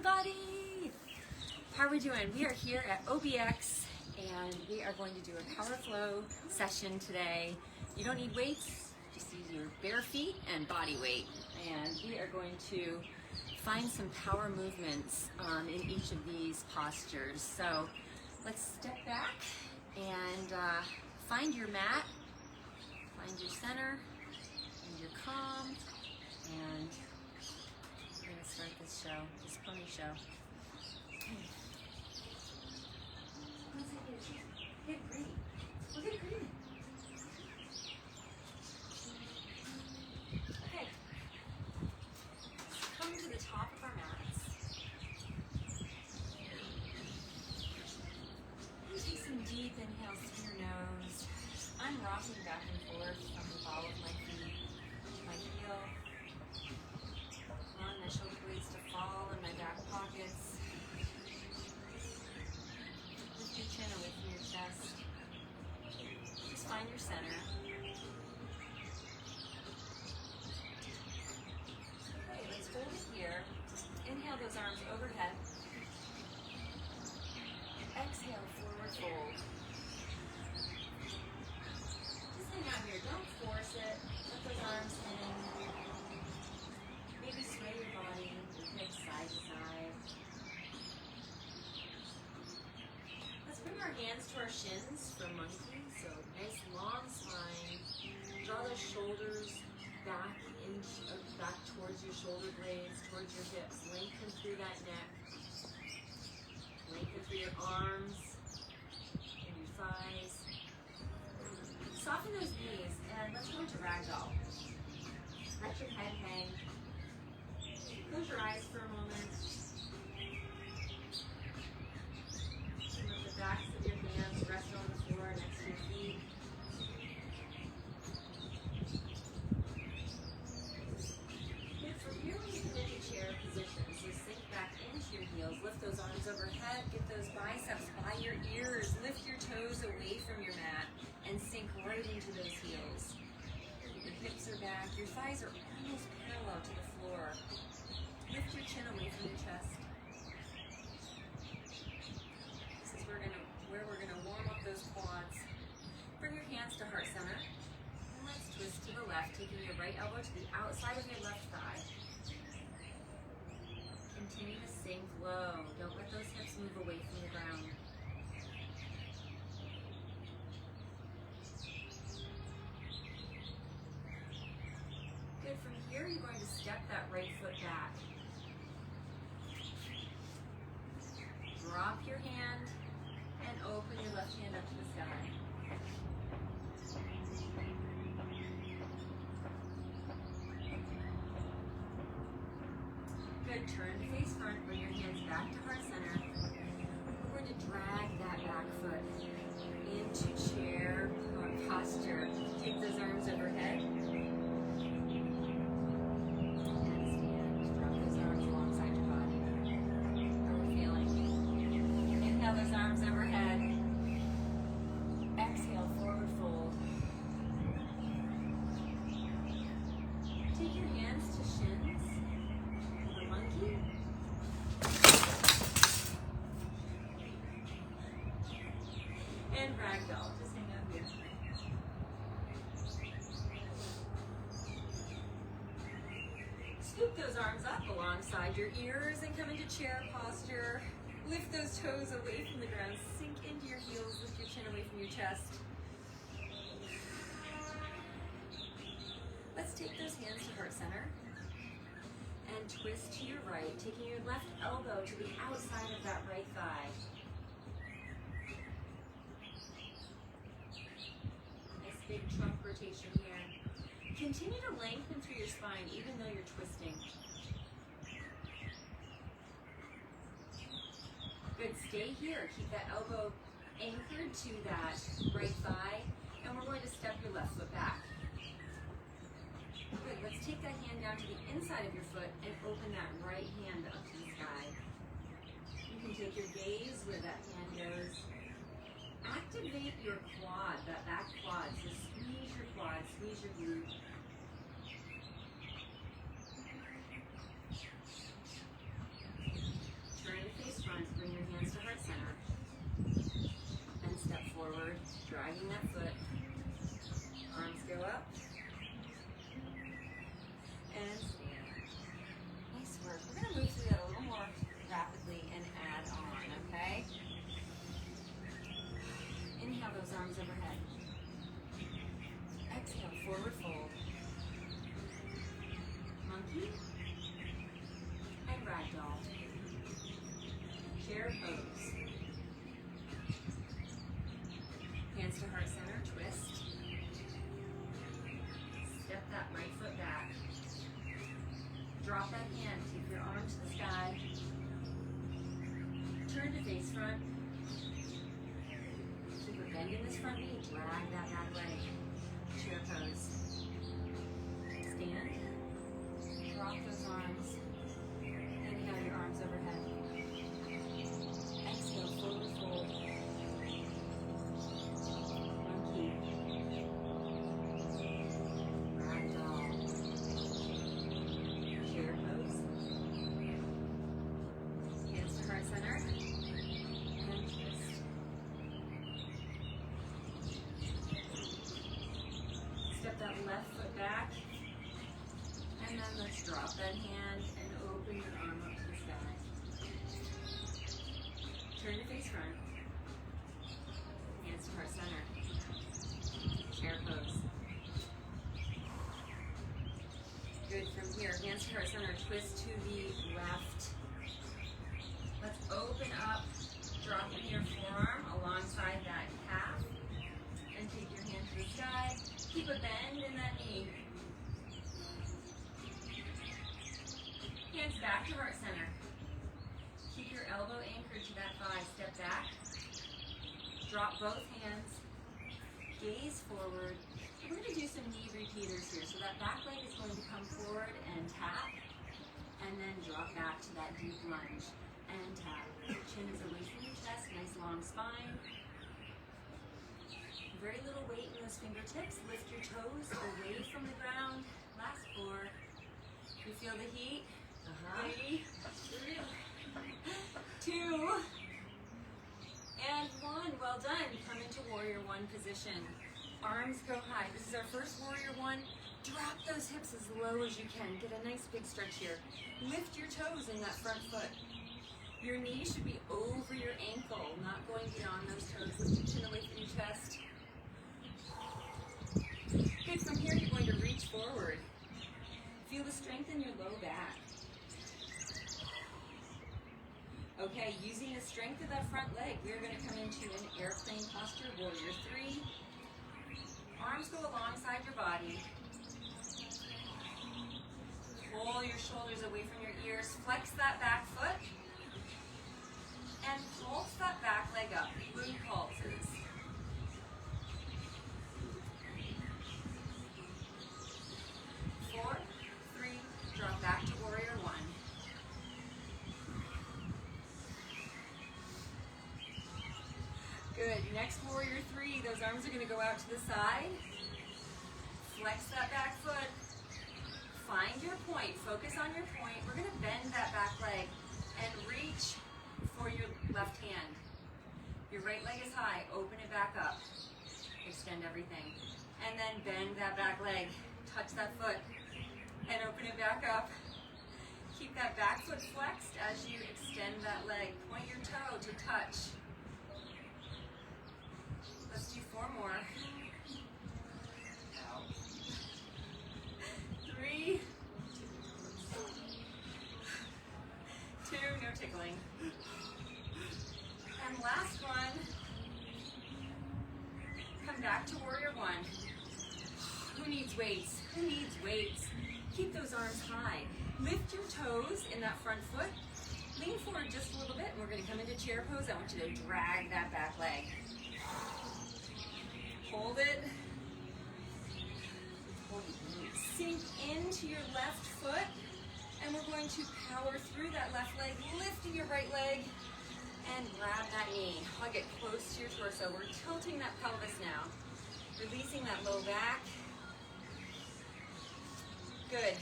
everybody! How are we doing? We are here at OBX and we are going to do a PowerFlow session today. You don't need weights, just use your bare feet and body weight. And we are going to find some power movements in each of these postures. So let's step back and find your mat, find your center, and your calm, and we're going to start this show, this pony show. Get green. We'll get green. Okay. Come to the top of our mats. And take some deep inhales through your nose. I'm rocking back and forth from the ball of my feet to my heel. On my shoulder blades to fall in my back pockets. Lift your chin away from your chest. Just find your center. Okay, let's hold it here. Inhale those arms overhead. Exhale, forward fold. Just hang out here. Don't force it. Let those arms hang. Maybe sway your body, your hips side to side. Let's bring our hands to our shins for monkey. So nice long spine. Draw those shoulders back towards your shoulder blades, towards your hips. Lengthen through that neck. Lengthen through your arms and your thighs. Soften those knees and let's go into ragdoll. Let your head hang. Close your eyes for a moment. And let the backs of your hands rest on the floor next to your feet. Good. From here we can get into chair position. So sink back into your heels. Lift those arms overhead. Get those biceps by your ears. Lift your toes away from your mat and sink right into those heels. Your hips are back. Your thighs are almost parallel to the floor. Lift your chin away from your chest. This is where we're gonna warm up those quads. Bring your hands to heart center. And let's twist to the left, taking your right elbow to the outside of your left thigh. Continue to sink low. Don't let those hips move away from the ground. Good. From here, you're going to step that right foot back. Drop your hand and open your left hand up to the sky. Good. Turn to face front. Bring your hands back to heart center. We're going to drag that back foot into chair posture. Take those arms overhead. Those arms overhead. Exhale, forward fold. Take your hands to shins. The monkey. And ragdoll. Just hang out here. Scoop those arms up alongside your ears and come into chair posture. Lift those toes away from the ground. Sink into your heels. Lift your chin away from your chest. Let's take those hands to heart center. And twist to your right, taking your left elbow to the outside of that right thigh. Nice big trunk rotation here. Continue to lengthen through your spine even though you're twisting. Good, stay here. Keep that elbow anchored to that right thigh, and we're going to step your left foot back. Good, let's take that hand down to the inside of your foot and open that right hand up to the sky. You can take your gaze where that hand goes. Activate your quad, that back quad. So squeeze your quad, squeeze your glute. dragging that foot. Arms go up. And stand. Nice work. We're going to move through that a little more rapidly and add on, okay? Inhale those arms overhead. Exhale, forward fold. Monkey. And ragdoll. Chair pose. Hands to heart center, twist. Step that right foot back. Drop that hand, take your arm to the sky. Turn to face front. Keep a bend in this front knee, drag that back leg. Chair pose. Stand. Drop those arms. Inhale your arms overhead. Exhale, forward fold. Monkey. Ragdoll. Chair pose. Hands to heart center. And twist. Step that left foot back. And then let's drop that hand and open your arm up to the sky. Turn to face front. Hands to heart center. Chair pose. Good. From here, hands to heart center. Twist to the left. Let's open up. Dropping your forearm alongside that calf. And take your hand to the sky. Keep a bend in that knee. Hands back to heart center. Keep your elbow anchored to that thigh. Step back. Drop both hands. Gaze forward. We're going to do some knee repeaters here. So that back leg is going to come forward and tap. And then drop back to that deep lunge. And tap. Your chin is away from your chest. Nice long spine. Very little weight in those fingertips. Lift your toes away from the ground. Last 4. You feel the heat? 3, 2, and 1. Well done. Come into warrior 1 position. Arms go high. This is our first warrior 1. Drop those hips as low as you can. Get a nice big stretch here. Lift your toes in that front foot. Your knee should be over your ankle, not going beyond those toes. Lift your chin away from your chest. Good. From here, you're going to reach forward. Feel the strength in your low back. Okay, using the strength of that front leg, we're going to come into an airplane posture, warrior 3. Arms go alongside your body. Pull your shoulders away from your ears. Flex that back foot. And pulse that back leg up. Glute pulses. Four, 3, drop back to warrior 1. Good. Next warrior 3, those arms are going to go out to the side. Flex that back foot. Find your point. Focus on your point. We're going to bend that back leg and reach for your left hand. Your right leg is high. Open it back up. Extend everything. And then bend that back leg. Touch that foot. And open it back up. Keep that back foot flexed as you extend that leg. Point your toe to touch. Let's do 4 more. 3, 2, no tickling. And last one. Come back to warrior 1. Who needs weights? Who needs weights? Keep those arms high. Lift your toes in that front foot. Lean forward just a little bit, and we're going to come into chair pose. I want you to drag that back leg. Hold it. Sink into your left foot, and we're going to power through that left leg, lifting your right leg, and grab that knee. Hug it close to your torso. We're tilting that pelvis now. Releasing that low back. Good.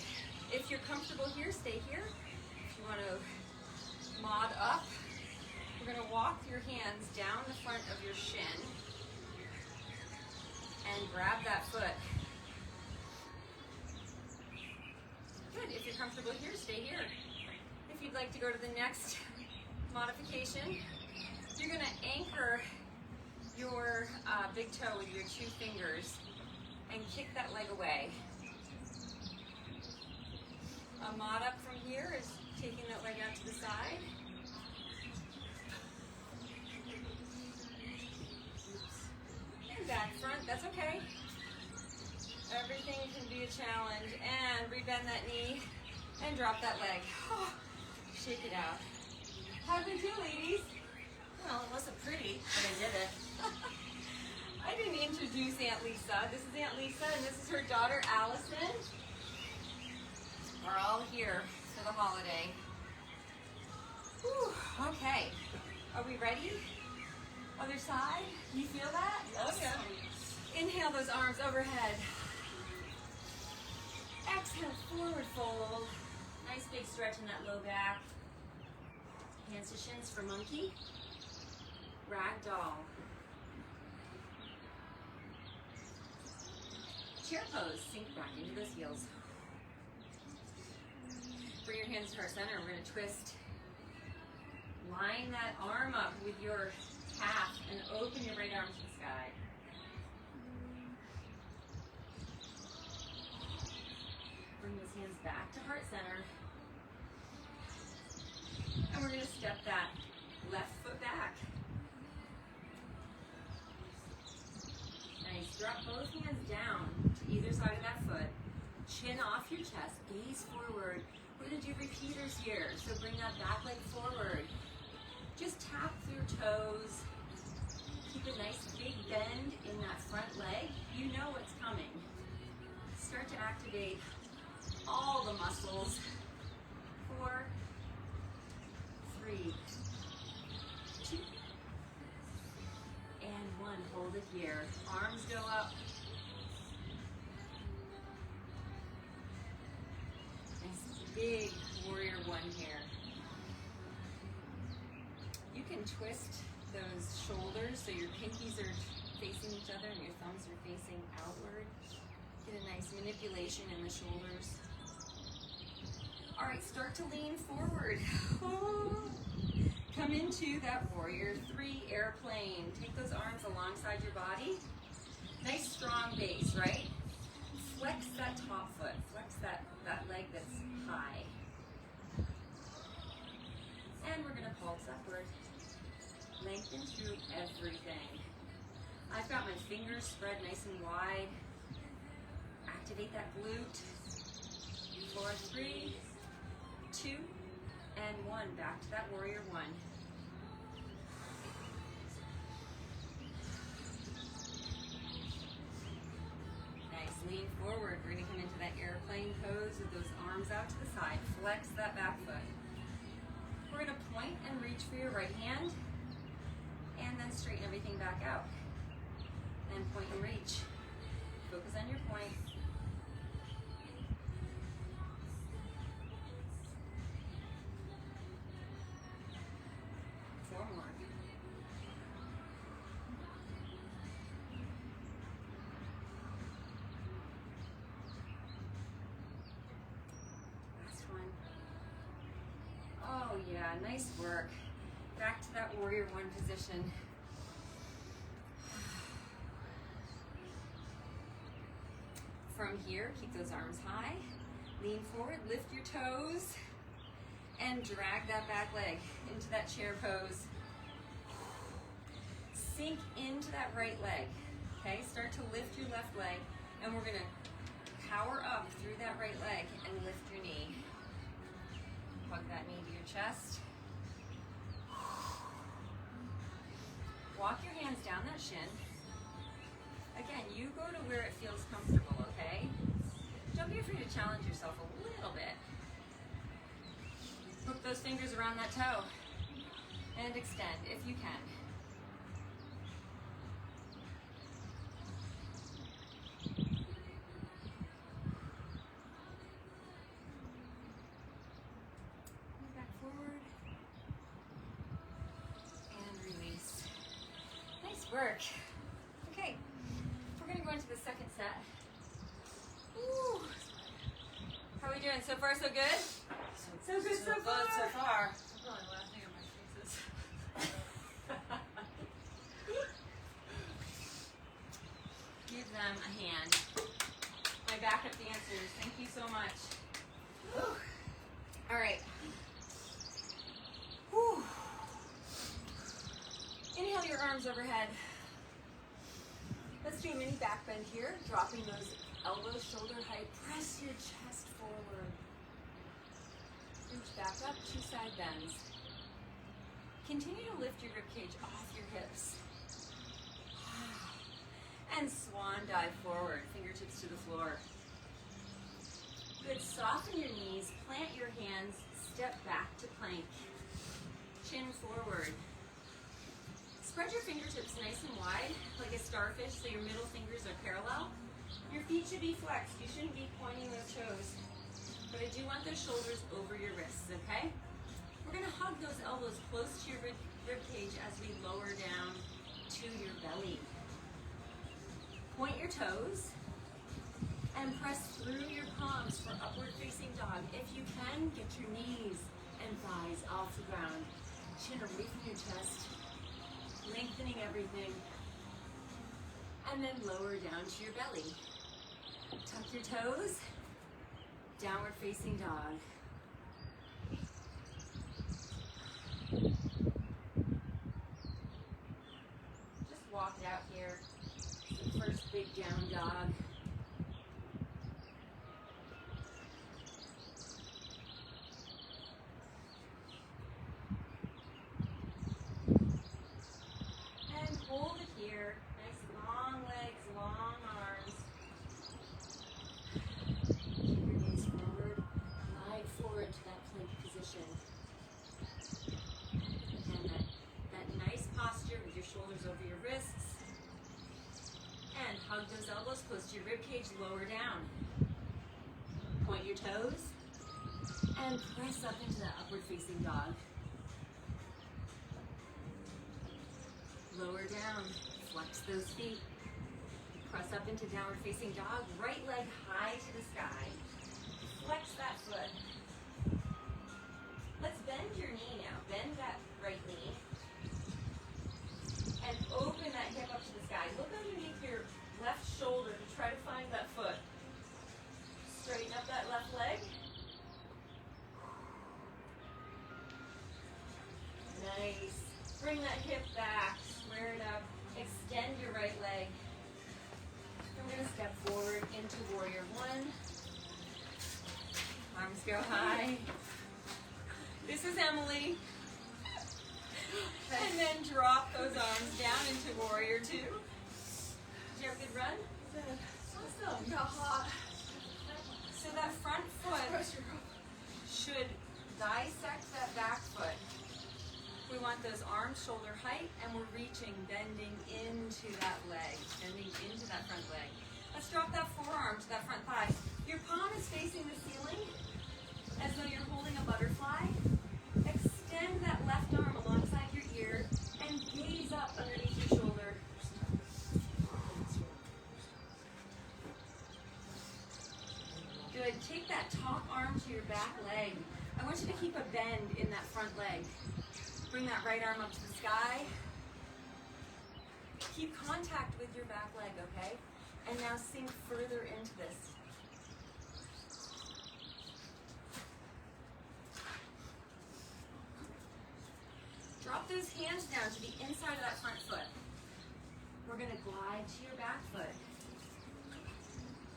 If you're comfortable here, stay here. If you want to mod up, we're going to walk your hands down the front of your shin. and grab that foot. Good, if you're comfortable here, stay here. If you'd like to go to the next modification, you're gonna anchor your big toe with your 2 fingers and kick that leg away. A mod up from here is taking that leg out to the side. And back front, that's okay. Everything can be a challenge. And rebend that knee and drop that leg. Oh, shake it out. How'd we do, ladies? Well, it wasn't pretty, but I did it. I didn't introduce Aunt Lisa. This is Aunt Lisa, and this is her daughter, Allison. We're all here for the holiday. Whew, okay, are we ready? Other side, you feel that? Oh, yeah. Inhale those arms overhead. Exhale, forward fold. Nice big stretch in that low back. Hands to shins for monkey. Ragdoll. Chair pose, sink back into those heels. Bring your hands to our center. We're going to twist. Line that arm up with your calf and open your right arm to the sky. Bring those hands back to heart center. And we're going to step that left foot back. Nice. Drop both hands down to either side of that foot. Chin off your chest. Gaze forward. We're going to do repeaters here. So bring that back leg forward. Just tap through your toes. Keep a nice big bend in that front leg. You know what's coming. Start to activate all the muscles. 4, 3, 2, and 1. Hold it here. Arms go up. Nice big warrior 1 here. You can twist those shoulders so your pinkies are facing each other and your thumbs are facing outward. Get a nice manipulation in the shoulders. All right, start to lean forward. Oh. Come into that warrior 3 airplane. Take those arms alongside your body. Nice strong base, right? Flex that top foot. Flex that leg that's high. And we're gonna pulse upward. Lengthen through everything. I've got my fingers spread nice and wide. Activate that glute. 4, 3, 2, and 1. Back to that warrior 1. Nice. Lean forward. We're going to come into that airplane pose with those arms out to the side. Flex that back foot. We're going to point and reach for your right hand. And then straighten everything back out. And point and reach. Focus on your point. Oh yeah, nice work. Back to that warrior 1 position. From here, keep those arms high. Lean forward, lift your toes, and drag that back leg into that chair pose. Sink into that right leg. Okay, start to lift your left leg, and we're gonna power up through that right leg and lift your knee. Hug that knee to your chest. Walk your hands down that shin. Again, you go to where it feels comfortable, okay? Don't be afraid to challenge yourself a little bit. Hook those fingers around that toe and extend if you can. Work. Okay, we're going to go into doing? So far, so good? So good so far. So far. I'm probably laughing at my faces. Give them a hand. My backup dancers, thank you so much. Whew. All right. Whew. Inhale your arms overhead. Let's do a mini back bend here, dropping those elbows shoulder height. Press your chest forward. Reach back up, 2 side bends. Continue to lift your ribcage off your hips. And swan dive forward, fingertips to the floor. Good, soften your knees, plant your hands, step back to plank. Chin forward. Spread your fingertips nice and wide, like a starfish, so your middle fingers are parallel. Your feet should be flexed. You shouldn't be pointing those toes. But I do want those shoulders over your wrists, okay? We're gonna hug those elbows close to your rib cage as we lower down to your belly. Point your toes and press through your palms for upward facing dog. If you can, get your knees and thighs off the ground. Chin away from your chest, lengthening everything. And then lower down to your belly. Tuck your toes, downward facing dog. Just walk it out here. The first big down dog. And hold it here. Nice long legs, long arms. Keep your gaze forward. Glide forward to that plank position. And that nice posture with your shoulders over your wrists. And hug those elbows close to your ribcage, lower down. Point your toes. And press up into that upward facing dog. Lower down, flex those feet. Press up into downward facing dog, right leg high to the sky. Flex that foot. Let's bend your knee now. Bend that right knee. And open that hip up to the sky. Look underneath your left shoulder to try to find that foot. Straighten up that left leg. Nice. Bring that hip back. Square it up. Extend your right leg. And we're going to step forward into warrior one. Arms go high. This is Emily. And then drop those arms down into warrior two. Did you have a good run? Awesome. Got hot. So that front foot should dissect that back foot. We want those arms shoulder height, and we're reaching, bending into that leg, bending into that front leg. Let's drop that forearm to that front thigh. Your palm is facing the ceiling as though you're holding a butterfly. Extend that left arm alongside your ear and gaze up underneath your shoulder. Good. Take that top arm to your back leg. I want you to keep a bend in that front leg. Bring that right arm up to the sky. Keep contact with your back leg, okay? And now sink further into this. Drop those hands down to the inside of that front foot. We're going to glide to your back foot.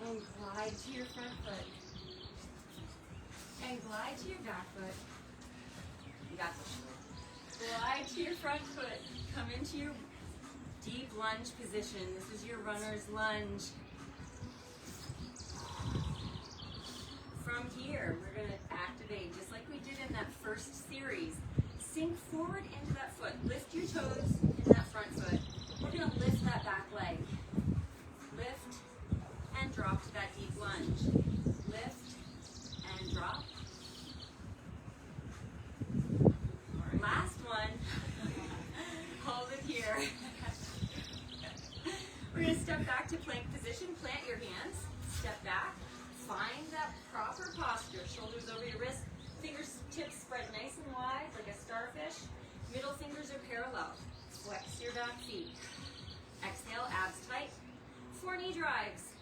And glide to your front foot. And glide to your back foot. You got this. Glide to your front foot. Come into your deep lunge position. This is your runner's lunge. From here, we're going to activate just like we did in that first series. Sink forward into that foot. Lift your toes in that front foot. We're going to lift that back leg. Lift and drop to that deep lunge. Lift and drop. Last one. Hold it here. We're going to step back to plank position. Plant your hands. Step back. Find that proper posture. Shoulders over your wrist. Fingertips spread nice and wide like a starfish. Middle fingers are parallel. Flex your back feet. Exhale, abs tight. 4 knee drives.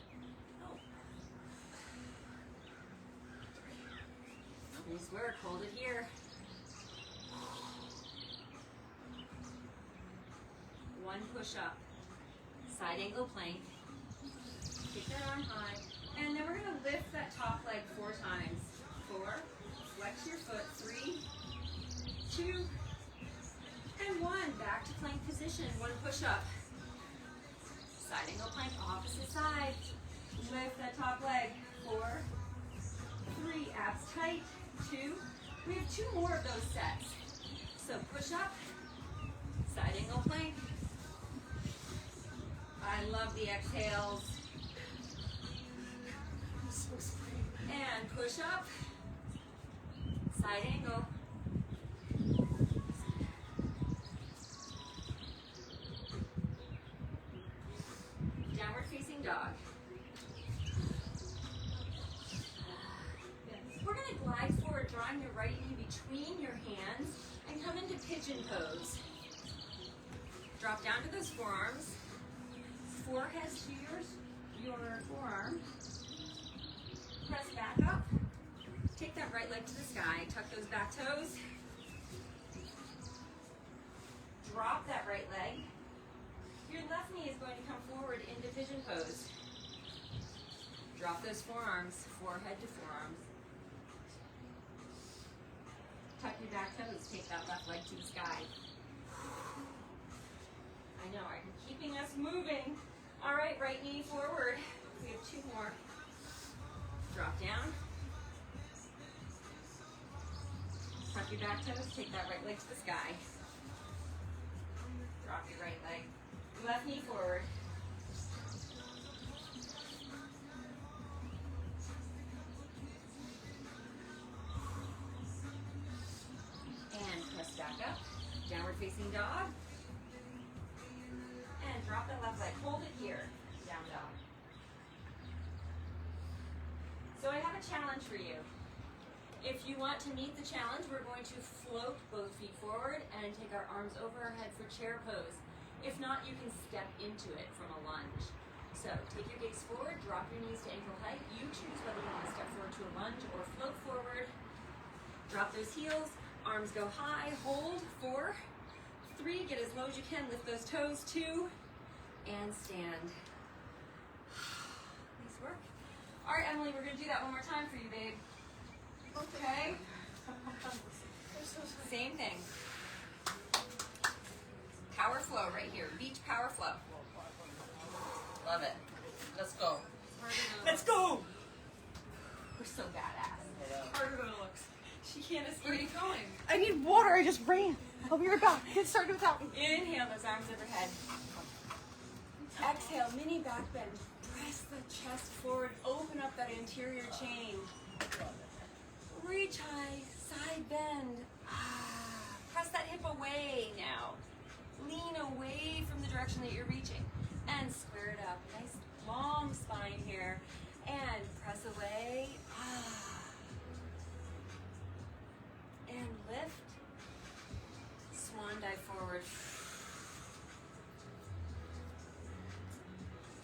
Nice work, hold it here. 1 push-up. Side angle plank. Kick that arm high. And then we're gonna lift that top leg 4 times. 4, flex your foot. 3, 2, and 1. Back to plank position, 1 push-up. Side angle plank, opposite side. Lift that top leg. 4, 3, abs tight. 2, we have 2 more of those sets. So push up, side angle plank. I love the exhales. And push up, side angle. Downward facing dog. We're going to glide forward, drawing your right knee between your hands and come into pigeon pose. Drop down to those forearms. Forehead to your forearm. Press back up. Take that right leg to the sky. Tuck those back toes. Drop that right leg. Your left knee is going to come forward into pigeon pose. Drop those forearms, forehead to forearms. Tuck your back toes. Take that left leg to the sky. I know, I'm keeping us moving. All right, right knee forward. We have 2 more. Drop down. Tuck your back toes. Take that right leg to the sky. Drop your right leg. Left knee forward. And press back up. Downward facing dog. And drop that left leg. Hold it here. Down dog. So I have a challenge for you. If you want to meet the challenge, we're going to float both feet forward and take our arms over our head for chair pose. If not, you can step into it from a lunge. So take your gaze forward, drop your knees to ankle height. You choose whether you want to step forward to a lunge or float forward. Drop those heels, arms go high, hold. 4, 3, get as low as you can, lift those toes. 2, and stand. Nice work. All right, Emily, we're gonna do that one more time for you, babe. Okay. Same thing. PowerFlow right here. Beach PowerFlow. Love it. Let's go. Let's go. We're so badass. Harder than it looks. She can't escape. Where are you going? I need water. I just ran. I'll be right back. Get started without me. Inhale those arms overhead. Exhale, mini back bend. Press the chest forward. Open up that anterior chain. Reach high, side bend. Press that hip away now. Lean away from the direction that you're reaching. And square it up. Nice long spine here. And press away. And lift. Swan dive forward.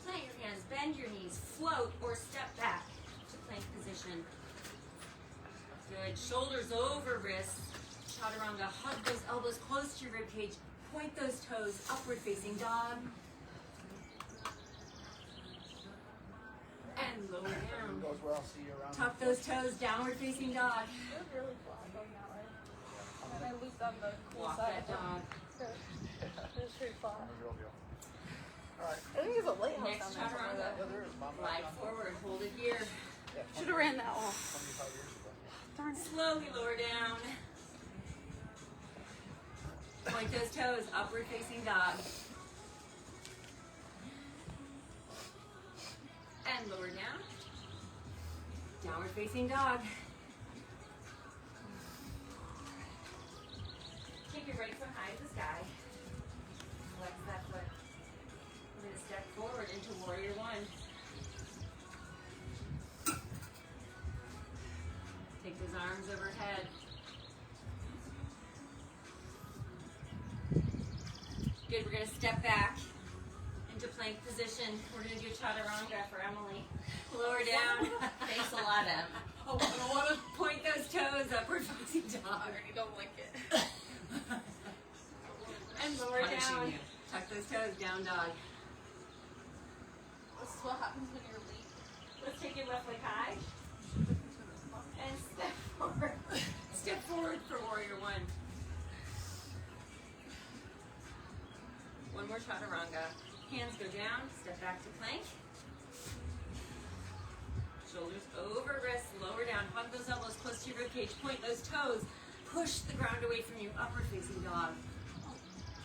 Plant your hands, bend your knees, float or step back to plank position. Good. Shoulders over wrists. Chaturanga. Hug those elbows close to your rib cage. Point those toes. Upward facing dog. And lower down. Goes well, see you around. Tuck those toes. Downward facing dog. It was really flat going that way. And then I looped on the cool Walk side. that dog. It was pretty flat. Real deal. All right. I think there's a lighthouse Next down there. chaturanga. Yeah, there is. Mom, Glide forward. Hold it here. Should have ran that off. 25 years ago. Darn it. Slowly lower down. Point those toes, upward facing dog. And lower down. Downward facing dog. Take your right foot high to the sky. Flex that foot. We're going to step forward into warrior 1. those arms overhead. Good, we're gonna step back into plank position. We're gonna do chaturanga for Emily. Lower down. Thanks a lot, Em. Oh, I don't wanna point those toes, upward facing dog. I already don't like it. And lower Punishing down. you. Tuck those toes, down dog. This is what happens when you're weak. Let's take your left leg high. And step forward. Step forward for warrior one. One more chaturanga. Hands go down, step back to plank. Shoulders over wrists, lower down. Hug those elbows close to your ribcage. Point those toes. Push the ground away from you. Upward facing dog.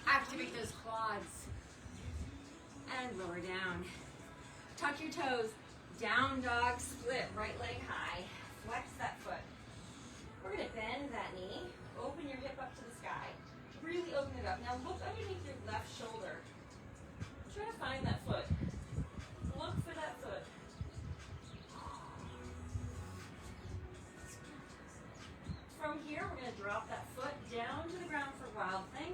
Activate those quads. And lower down. Tuck your toes. Down dog split. Right leg high. Flex that foot. We're going to bend that knee. Open your hip up to the sky. Really open it up. Now look underneath your left shoulder. Try to find that foot. Look for that foot. From here, we're going to drop that foot down to the ground for wild thing.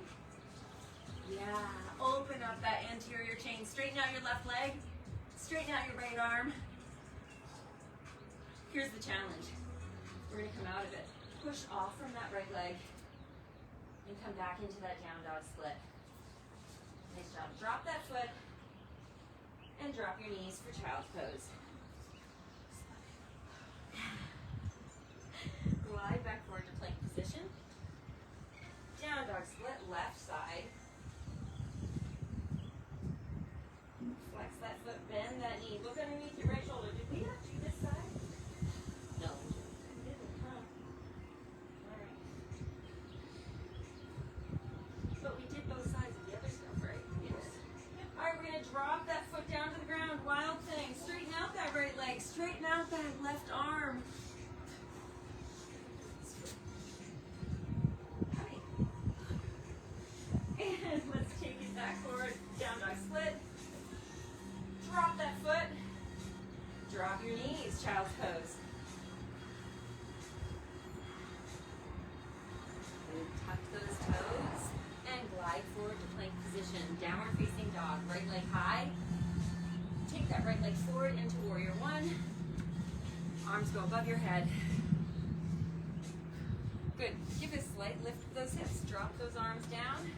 Yeah, open up that anterior chain. Straighten out your left leg. Straighten out your right arm. Here's the challenge. We're going to come out of it. Push off from that right leg and come back into that down dog split. Nice job. Drop that foot and drop your knees for child's pose. Glide back forward to plank position. Down dog split, left side. Flex that foot, bend that knee. Look underneath your right shoulder. Did we not do this side? No. We didn't, huh? Alright. But we did both sides of the other stuff, right? Yes. Alright, we're going to drop that foot down to the ground. Wild thing. Straighten out that right leg. Straighten out that left arm. And let's take it back forward. Down dog split. Drop that foot. Drop your knees. Child's pose. And tuck those toes and glide forward to plank position. Downward facing dog. Right leg high. Take that right leg forward into warrior one. Arms go above your head. Good. Give a slight lift with those hips. Drop those arms down.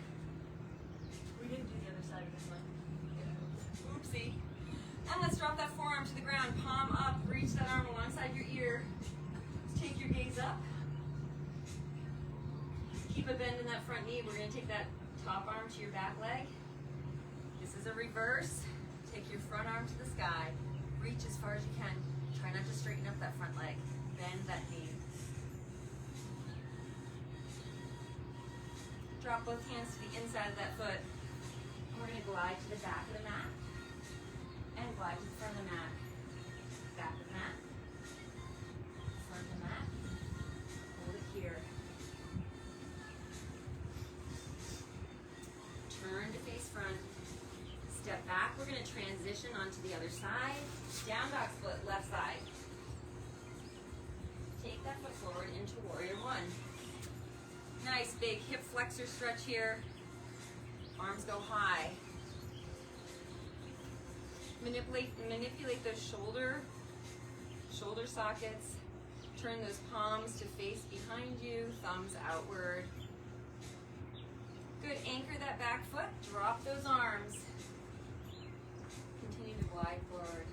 We didn't do the other side of this one. Oopsie. And let's drop that forearm to the ground. Palm up. Reach that arm alongside your ear. Take your gaze up. Keep a bend in that front knee. We're going to take that top arm to your back leg. This is a reverse. Take your front arm to the sky. Reach as far as you can. Try not to straighten up that front leg. Bend that knee. Drop both hands to the inside of that foot. And we're going to glide to the back of the mat. And glide to the front of the mat. Back of the mat. Front of the mat. Hold it here. Turn to face front. Step back. We're going to transition onto the other side. Down dog split, left side. Take that foot forward into warrior one. Nice big hip flexor stretch here. Arms go high. Manipulate those shoulder sockets. Turn those palms to face behind you, thumbs outward. Good, anchor that back foot, drop those arms. Continue to glide forward.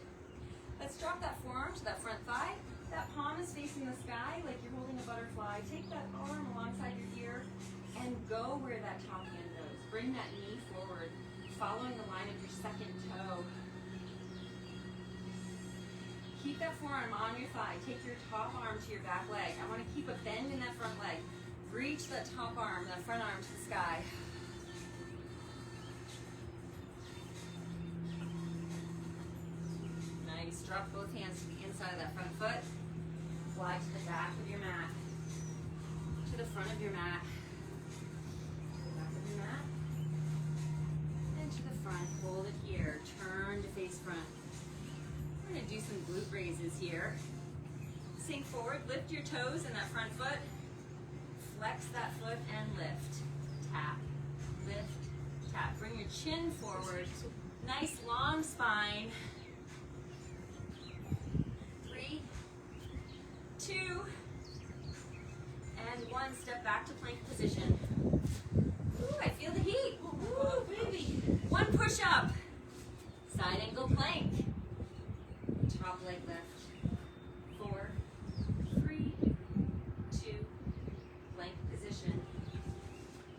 Let's drop that forearm to that front thigh. That palm is facing the sky like you're holding a butterfly. Take that arm alongside your ear and go where that top hand goes. Bring that knee forward, following the line of your second toe. Keep that forearm on your thigh. Take your top arm to your back leg. I want to keep a bend in that front leg. Reach that top arm, that front arm to the sky. Nice. Drop both hands to the inside of that front foot. Glide to the back of your mat. To the front of your mat. To the back of your mat. And to the front. Hold it here. Turn to face front. We're going to do some glute raises here. sink forward, lift your toes and that front foot. Flex that foot and lift. Tap, lift, tap. Bring your chin forward. Nice long spine. 3, 2, and 1. Step back to plank position. Ooh, I feel the heat. Ooh, baby. 1 push up. Side angle plank. Top leg lift. 4, 3, 2, plank position.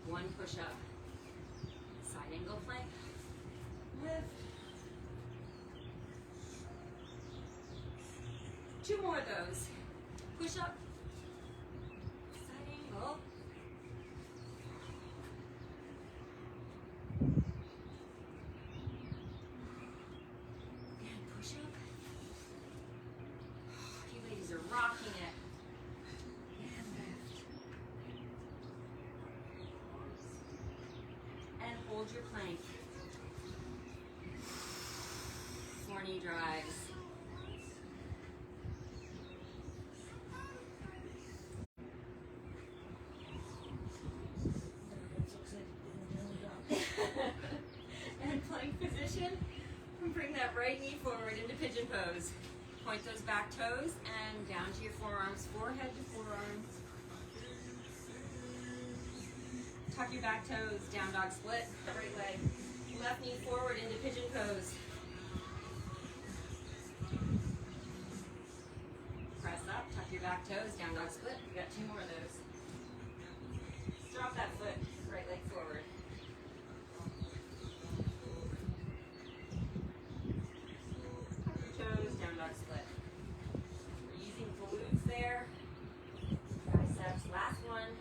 1 push up. Side angle plank. Lift. 2 more of those. Push up. Side angle. And push up. You ladies are rocking it. And lift. And hold your plank. 4 knee drives. And plank position. And bring that right knee forward into pigeon pose. Point those back toes and down to your forearms, forehead to forearms. Tuck your back toes, down dog split, right leg. Left knee forward into pigeon pose. Press up, tuck your back toes, down dog split. We got 2 more of those. Drop that foot, right leg forward. Toes, down dog split. We're using glutes there. Biceps, last one.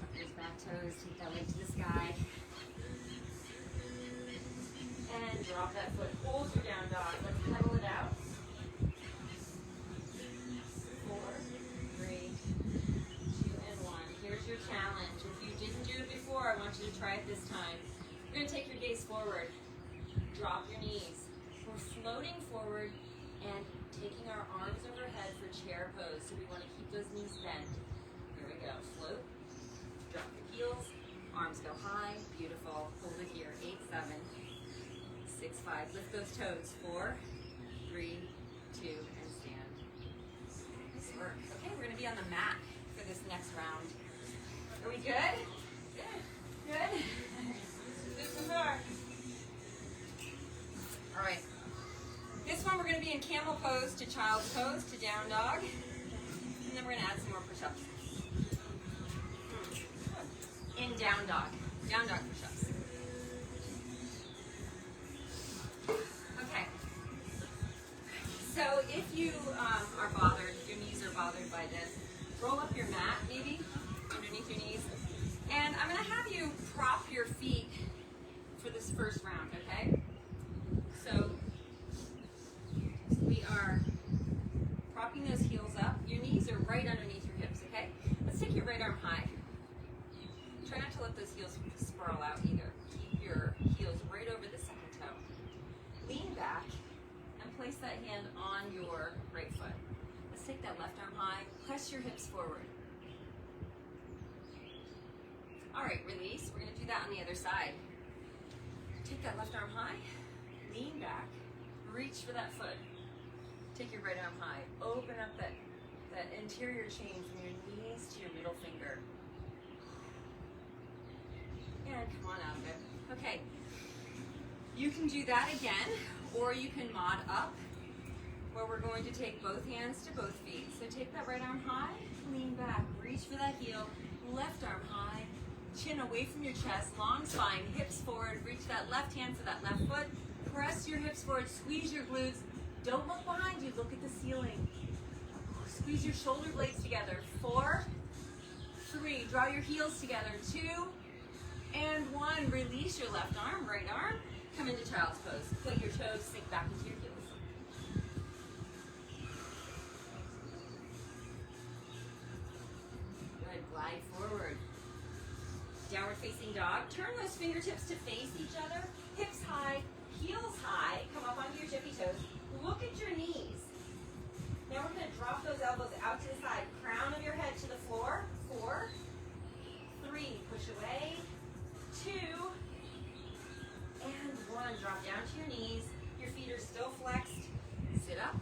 Tuck those back toes, take that leg to the sky. And drop that foot. Hold your down dog. Let's pedal it out. 4, 3, 2, and 1. Here's your challenge. If you didn't do it before, I want you to try it this time. You're going to take your gaze forward. Drop your knees. We're floating forward and taking our arms overhead for chair pose. So we want to keep those knees bent. Here we go. Float. Drop your heels. Arms go high. Beautiful. Hold it here. 8, 7, 6, 5. Lift those toes. 4, 3, 2, and stand. Nice work. Okay, we're going to be on the mat for this next round. Are we good? Good. Good? Good so far. All right. This one we're going to be in camel pose to child's pose to down dog. And then we're going to add some more push-ups. In down dog. Down dog push-ups. Okay. So if you are bothered, if your knees are bothered by this, roll up your mat maybe underneath your knees. And I'm going to have you prop your feet for this first round, okay? So we are propping those heels up. Your knees are right underneath your hips, okay? Let's take your right arm high. Try not to let those heels sprawl out either. Keep your heels right over the second toe. Lean back and place that hand on your right foot. Let's take that left arm high. Press your hips forward. All right, release. We're going to do that on the other side. Take that left arm high. Lean back. Reach for that foot. Take your right arm high. Open up that interior chain from your knees to your middle finger. And come on out of it. Okay. You can do that again, or you can mod up, where we're going to take both hands to both feet. So take that right arm high, lean back, reach for that heel, left arm high, chin away from your chest, long spine, hips forward, reach that left hand for that left foot, press your hips forward, squeeze your glutes, don't look behind you, look at the ceiling. Squeeze your shoulder blades together. 4, 3, draw your heels together. 2, and 1. Release your left arm, right arm. Come into child's pose. Put your toes, sink back into your heels. Good, glide forward. Downward facing dog. Turn those fingertips to face each other. Hips high, heels high, come up onto your tippy toes. Look at your knees. Now we're going to drop those elbows out to the side. Crown of your head to the floor. 4, 3, push away. 2, and 1. Drop down to your knees. Your feet are still flexed. Sit up.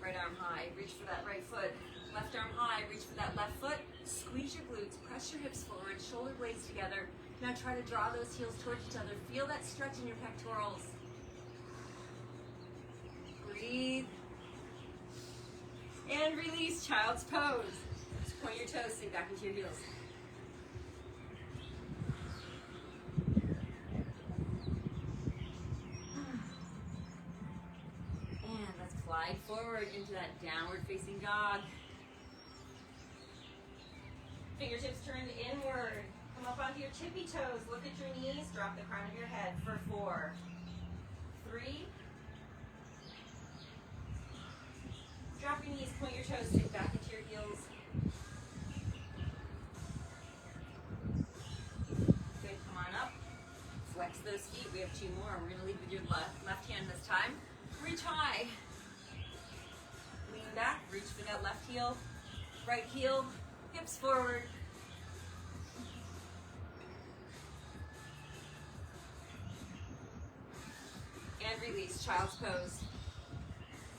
Right arm high. Reach for that right foot. Left arm high. Reach for that left foot. Squeeze your glutes. Press your hips forward. Shoulder blades together. Now try to draw those heels towards each other. Feel that stretch in your pectorals. Breathe. And release, child's pose. Just point your toes, sink back into your heels. And let's glide forward into that downward facing dog. Fingertips turned inward. Come up onto your tippy toes. Look at your knees. Drop the crown of your head for 4, 3. Drop your knees, point your toes, sink back into your heels. Good, come on up. Flex those feet. We have 2 more. We're going to lead with your left hand this time. Reach high. Lean back, reach for that left heel. Right heel, hips forward. And release, child's pose.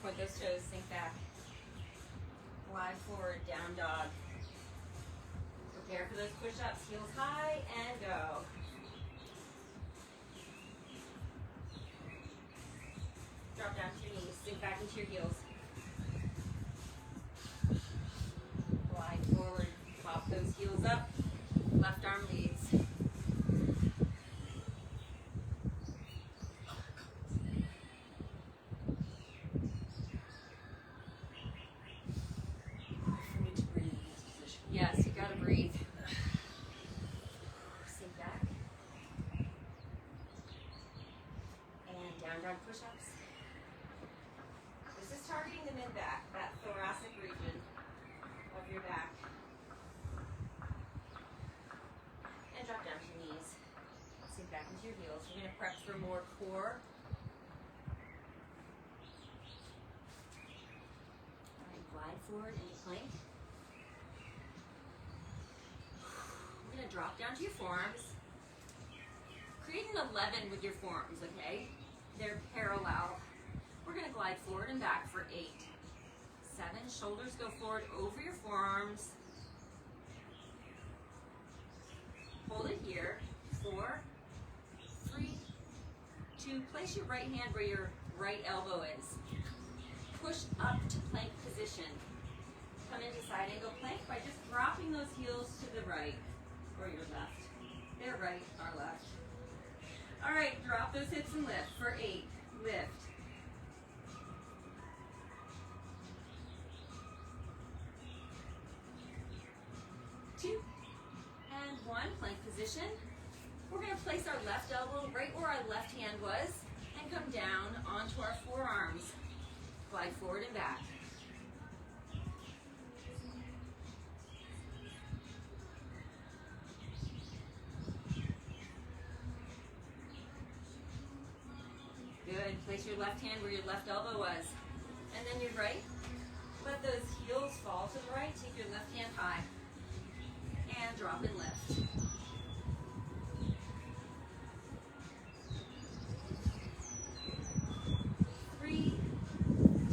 Point those toes, sink back. Glide forward, down dog. Prepare for those push-ups, heels high, and go. Drop down to your knees, sink back into your heels. Glide forward, pop those heels up. Left arm leads. Yes, you gotta breathe. Sink back. And down dog push-ups. This is targeting the mid-back, that thoracic region of your back. And drop down to your knees. Sink back into your heels. We're gonna prep for more core. All right, glide forward into plank. Drop down to your forearms. Create an 11 with your forearms, okay? They're parallel. We're going to glide forward and back for 8, 7. Shoulders go forward over your forearms. Hold it here. 4, 3, 2. Place your right hand where your right elbow is. Push up to plank position. Come into side angle plank by just dropping those heels to the right. Or your left. They're right, our left. All right, drop those hips and lift for 8. Lift. 2 and 1, plank position. We're going to place our left elbow right where our left hand was and come down onto our forearms. Glide forward and back. Good. Place your left hand where your left elbow was. And then your right. Let those heels fall to the right. Take your left hand high. And drop and lift. Three,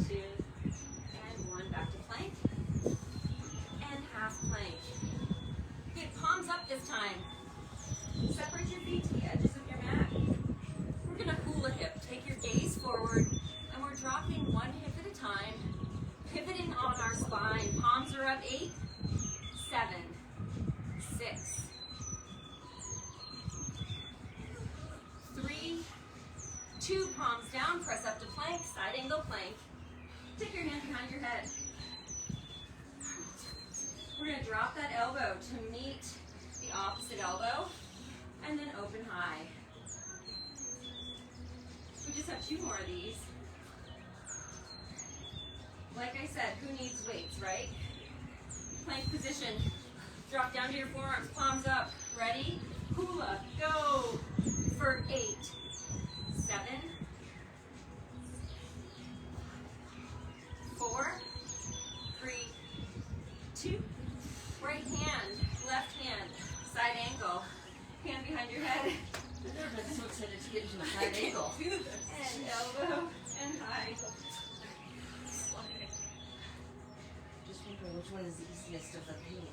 2, and 1. Back to plank. And half plank. Good. Palms up this time. Separate your feet to the edges of your mat. We're going to hula hip. Take your gaze forward, and we're dropping 1 hip at a time, pivoting on our spine. Palms are up. 8, 7, 6, 3, 2. Palms down. Press up to plank. Side angle plank. Take your hand behind your head. We're going to drop that elbow to meet the opposite elbow, and then open high. We just have 2 more of these. Like I said, who needs weights, right? Plank position. Drop down to your forearms, palms up. Ready? Hula, go for 8, 7, 4, 3, 2. Right hand, left hand, side angle. Hand behind your head. I've never been so excited to get into a side angle. And elbow and high. Just wondering which one is the easiest of the pain.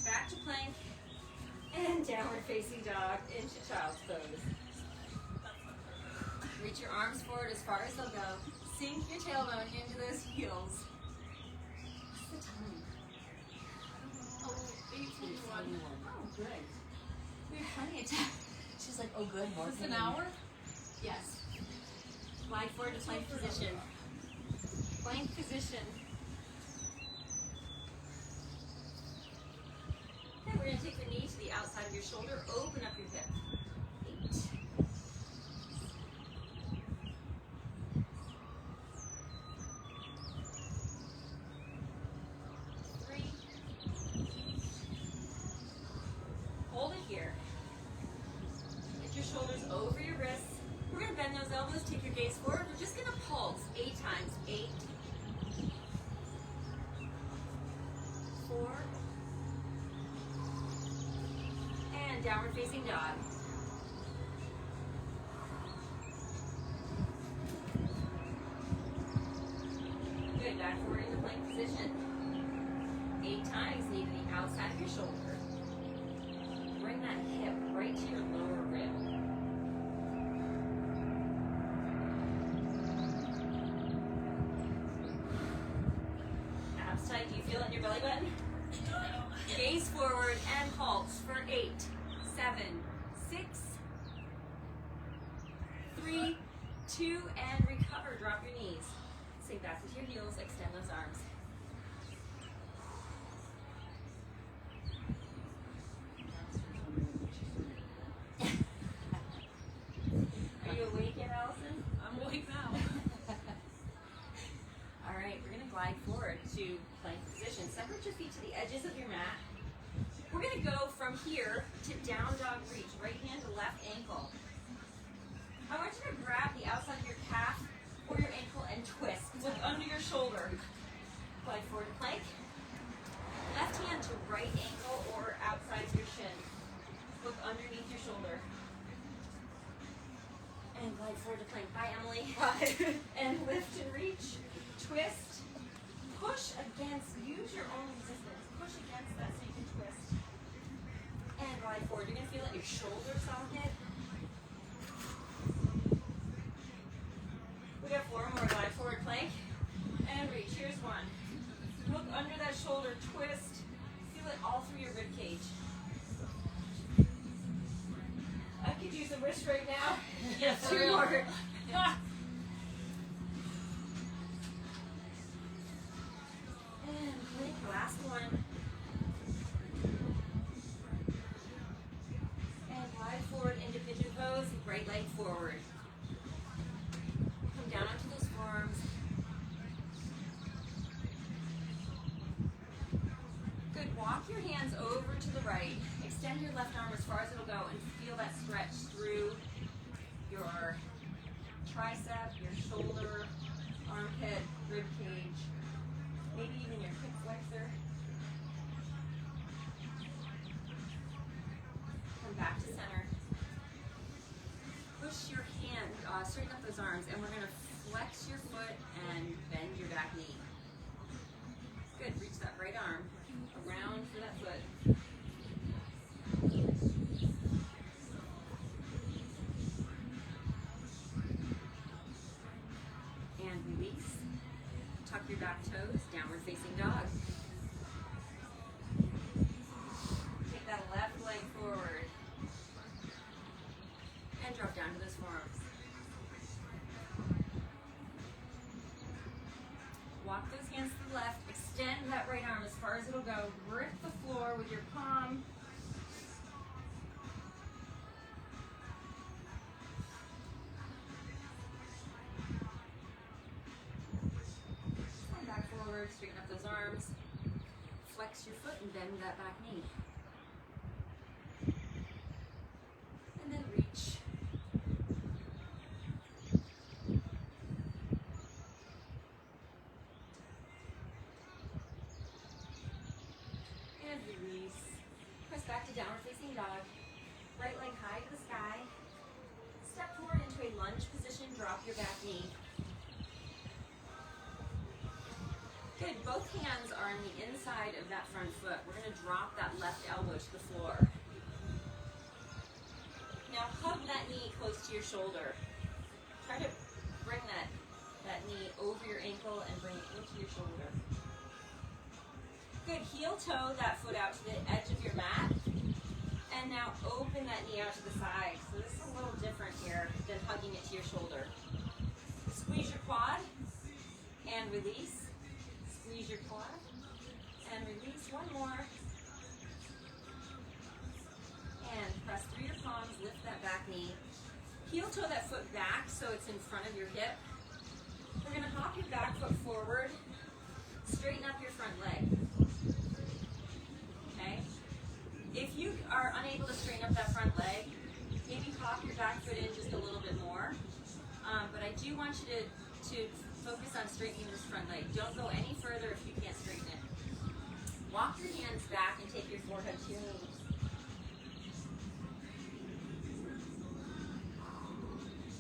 Back to plank. And downward facing dog into child's pose. Reach your arms forward as far as they'll go. Sink your tailbone into those heels. What's the time? Oh, 8:21. Oh, good. We have plenty of time. She's like, oh, good. More Is this pain. an hour? Yes. Glide forward to plank position. Plank position. Okay, we're going to take your knee to the outside of your shoulder. Open up your hip. 8. 3. Hold it here. Get your shoulders over your wrists. We're going to bend those elbows. Take your gaze forward. We're just going to pulse 8 times. 8. 4. And downward facing dog. Good. Back forward into plank position. 8 times. Knee to the outside of your shoulder. Bring that hip right to your lower rib. Abs tight. Do you feel it in your belly button? Gaze forward and halt for 8, 7, 6, 3, 2, and recover. Drop your knees. Sink back into your heels. Extend those arms. Are you awake yet, Allison? I'm awake now. All right, we're going to glide forward to plank position. Separate your feet to the edges of your mat. We're going to go from here to down dog reach. Right hand to left ankle. I want you to grab the outside of your calf or your ankle and twist. Look under your shoulder. Glide forward to plank. Left hand to right ankle or outside of your shin. Look underneath your shoulder. And glide forward to plank. Bye, Emily. And lift and reach. Twist. Push against. Use your own resistance. Push against that so you can twist. And glide forward. You're going to feel it in your shoulder socket. We got 4 more. Glide forward plank. And reach. Here's 1. Look under that shoulder. Twist. Feel it all through your rib cage. I could use a wrist right now. Yeah, 2 more. And plank, last one. And glide forward into pigeon pose, right leg forward. Come down onto those forearms. Good, walk your hands over to the right. Extend your left arm as far as it'll go and feel that stretch through your tricep, your shoulder, armpit, rib cage, maybe even your hip flexor. Come back to center. Push your hand, straighten up those arms, and we're going to flex your foot and bend your back knee. Good, reach that right arm around for that foot. And release. Tuck your back toes, downward facing dog. Take that left leg forward. And drop down to those forearms. Walk those hands to the left. Extend that right arm as far as it'll go. Grip the floor with your palm. Slide back forward. Straighten up those arms. Flex your foot and bend that back knee. And then reach. to downward facing dog. Right leg high to the sky. Step forward into a lunge position, drop your back knee. Good, both hands are on the inside of that front foot. We're gonna drop that left elbow to the floor. Now hug that knee close to your shoulder. Try to bring that knee over your ankle and bring it into your shoulder. Good, heel toe that foot out to the edge of your mat. And now open that knee out to the side. So this is a little different here than hugging it to your shoulder. Squeeze your quad and release. Squeeze your quad and release. One more. And press through your palms, lift that back knee. Heel toe that foot back so it's in front of your hip. We're gonna hop your back foot forward. Straighten up your front leg. Okay? If you are unable to straighten up that front leg, maybe pop your back foot in just a little bit more. But I do want you to focus on straightening this front leg. Don't go any further if you can't straighten it. Walk your hands back and take your forehead to your knees.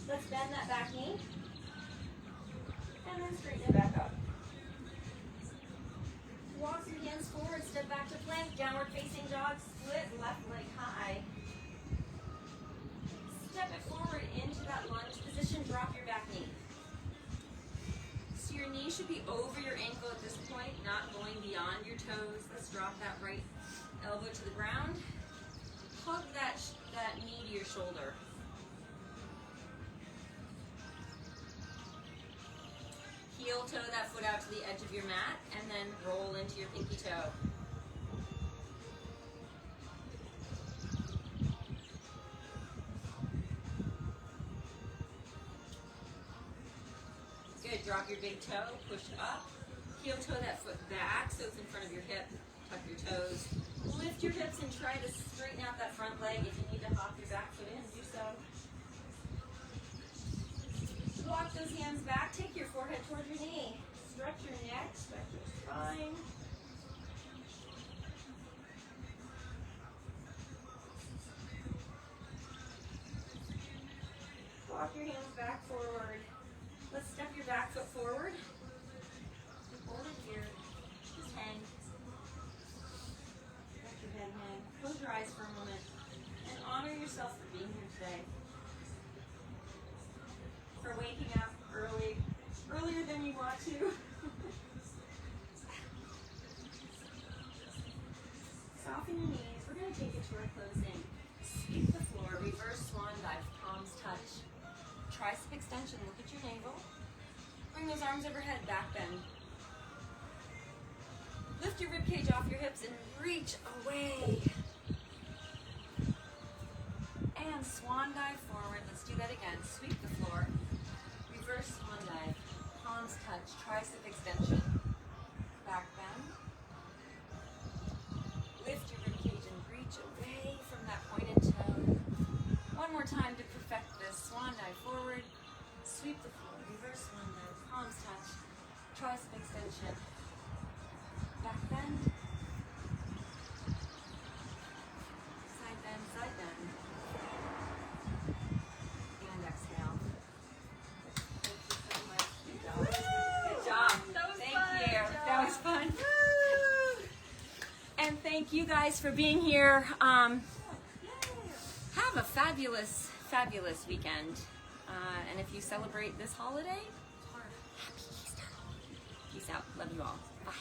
Let's bend that back knee. And then straighten it back up. Walk your hands forward, step back to plank, downward facing dog, split left leg high. Step it forward into that lunge position, drop your back knee. So your knee should be over your ankle at this point, not going beyond your toes. Let's drop that right elbow to the ground. Hug that knee to your shoulder. Heel toe that foot out to the edge of your mat and then roll into your pinky toe. Good, drop your big toe, push up. Heel toe that foot back so it's in front of your hip. Tuck your toes. Lift your hips and try to straighten out that front leg. If you need to hop your back foot in, do so. Walk those hands back, take your forehead towards your knee. Stretch your neck, stretch your spine. Walk your hands back forward. Let's step your back foot forward. Hold it here. Just hang. Let your head hang. Close your eyes for a moment. And honor yourself for being here today. For waking up earlier than you want to. Soften your knees. We're going to take it to our closing. Sweep the floor, reverse swan dive, palms touch. Tricep extension, look at your navel. Bring those arms overhead, back bend. Lift your ribcage off your hips and reach away. And swan dive forward. Let's do that again. Sweep the floor. Reverse swan dive. Palms touch. Tricep extension. Back bend. Lift your ribcage and reach away from that pointed toe. One more time to perfect this. Swan dive forward. Sweep the floor. Reverse swan dive. Palms touch. Tricep extension. Back bend. Side bend, side bend. And exhale. Thank you so much. Good job. Good job. That was Thank fun. you. Good job. That was fun. And thank you guys for being here. Have a fabulous, fabulous weekend. And if you celebrate this holiday, happy Easter. Peace out. Love you all. Bye.